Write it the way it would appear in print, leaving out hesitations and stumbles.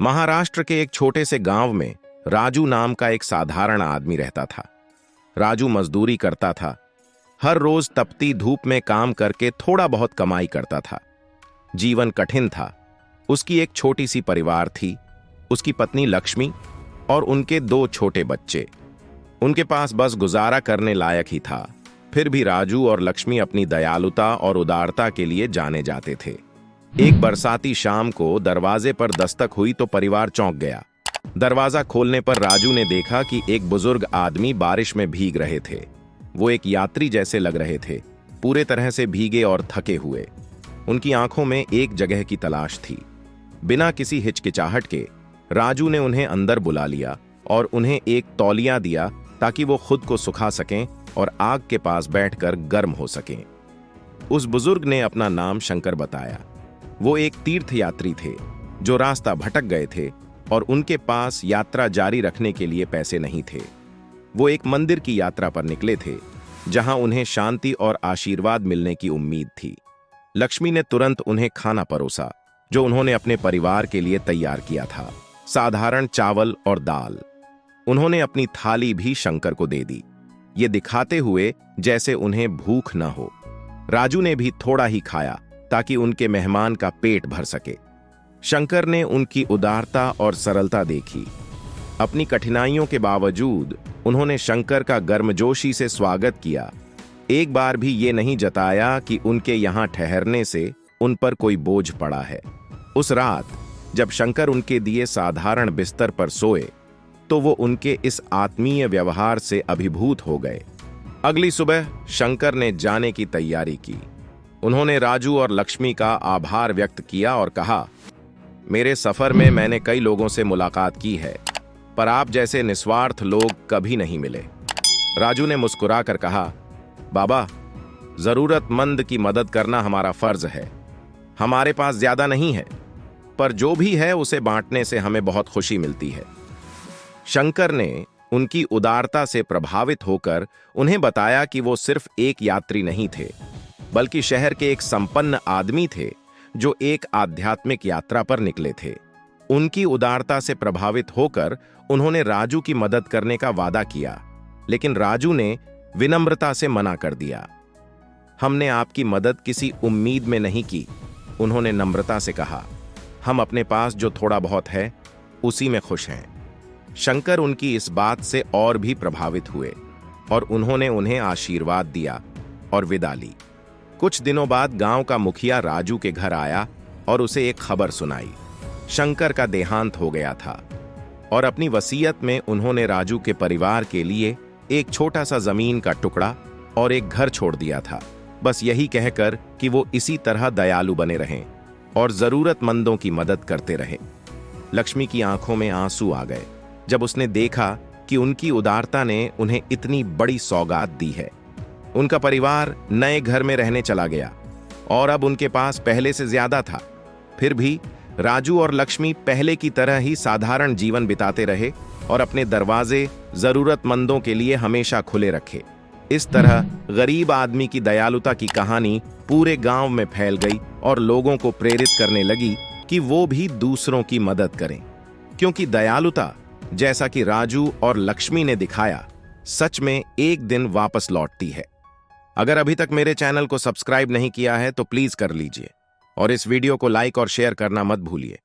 महाराष्ट्र के एक छोटे से गांव में राजू नाम का एक साधारण आदमी रहता था। राजू मजदूरी करता था। हर रोज तपती धूप में काम करके थोड़ा बहुत कमाई करता था। जीवन कठिन था। उसकी एक छोटी सी परिवार थी, उसकी पत्नी लक्ष्मी और उनके 2 छोटे बच्चे। उनके पास बस गुजारा करने लायक ही था। फिर भी राजू और लक्ष्मी अपनी दयालुता और उदारता के लिए जाने जाते थे। एक बरसाती शाम को दरवाजे पर दस्तक हुई तो परिवार चौंक गया। दरवाजा खोलने पर राजू ने देखा कि एक बुजुर्ग आदमी बारिश में भीग रहे थे। वो एक यात्री जैसे लग रहे थे, पूरे तरह से भीगे और थके हुए। उनकी आंखों में एक जगह की तलाश थी। बिना किसी हिचकिचाहट के राजू ने उन्हें अंदर बुला लिया और उन्हें एक तौलिया दिया ताकि वो खुद को सुखा सकें और आग के पास बैठकर गर्म हो सकें। उस बुजुर्ग ने अपना नाम शंकर बताया। वो एक तीर्थ यात्री थे जो रास्ता भटक गए थे और उनके पास यात्रा जारी रखने के लिए पैसे नहीं थे। वो एक मंदिर की यात्रा पर निकले थे जहां उन्हें शांति और आशीर्वाद मिलने की उम्मीद थी। लक्ष्मी ने तुरंत उन्हें खाना परोसा जो उन्होंने अपने परिवार के लिए तैयार किया था। साधारण चावल और दाल। उन्होंने अपनी थाली भी शंकर को दे दी, ये दिखाते हुए जैसे उन्हें भूख न हो। राजू ने भी थोड़ा ही खाया ताकि उनके मेहमान का पेट भर सके। शंकर ने उनकी उदारता और सरलता देखी। अपनी कठिनाइयों के बावजूद उन्होंने शंकर का गर्मजोशी से स्वागत किया। एक बार भी ये नहीं जताया कि उनके यहाँ ठहरने से उन पर कोई बोझ पड़ा है। उस रात जब शंकर उनके दिए साधारण बिस्तर पर सोए तो वो उनके इस आत्मीय व्यवहार से अभिभूत हो गए। अगली सुबह शंकर ने जाने की तैयारी की। उन्होंने राजू और लक्ष्मी का आभार व्यक्त किया और कहा, मेरे सफर में मैंने कई लोगों से मुलाकात की है, पर आप जैसे निस्वार्थ लोग कभी नहीं मिले। राजू ने मुस्कुराकर कहा, बाबा, जरूरतमंद की मदद करना हमारा फर्ज है। हमारे पास ज्यादा नहीं है, पर जो भी है उसे बांटने से हमें बहुत खुशी मिलती है। शंकर ने उनकी उदारता से प्रभावित होकर उन्हें बताया कि वो सिर्फ एक यात्री नहीं थे, बल्कि शहर के एक संपन्न आदमी थे जो एक आध्यात्मिक यात्रा पर निकले थे। उनकी उदारता से प्रभावित होकर उन्होंने राजू की मदद करने का वादा किया, लेकिन राजू ने विनम्रता से मना कर दिया। हमने आपकी मदद किसी उम्मीद में नहीं की, उन्होंने नम्रता से कहा। हम अपने पास जो थोड़ा बहुत है उसी में खुश हैं। शंकर उनकी इस बात से और भी प्रभावित हुए और उन्होंने उन्हें आशीर्वाद दिया और विदा ली। कुछ दिनों बाद गांव का मुखिया राजू के घर आया और उसे एक खबर सुनाई। शंकर का देहांत हो गया था और अपनी वसीयत में उन्होंने राजू के परिवार के लिए एक छोटा सा जमीन का टुकड़ा और एक घर छोड़ दिया था, बस यही कहकर कि वो इसी तरह दयालु बने रहें और जरूरतमंदों की मदद करते रहें। लक्ष्मी की आंखों में आंसू आ गए जब उसने देखा कि उनकी उदारता ने उन्हें इतनी बड़ी सौगात दी है। उनका परिवार नए घर में रहने चला गया और अब उनके पास पहले से ज्यादा था। फिर भी राजू और लक्ष्मी पहले की तरह ही साधारण जीवन बिताते रहे और अपने दरवाजे जरूरतमंदों के लिए हमेशा खुले रखे। इस तरह गरीब आदमी की दयालुता की कहानी पूरे गांव में फैल गई और लोगों को प्रेरित करने लगी कि वो भी दूसरों की मदद करें, क्योंकि दयालुता, जैसा कि राजू और लक्ष्मी ने दिखाया, सच में एक दिन वापस लौटती है। अगर अभी तक मेरे चैनल को सब्सक्राइब नहीं किया है तो प्लीज कर लीजिए और इस वीडियो को लाइक और शेयर करना मत भूलिए।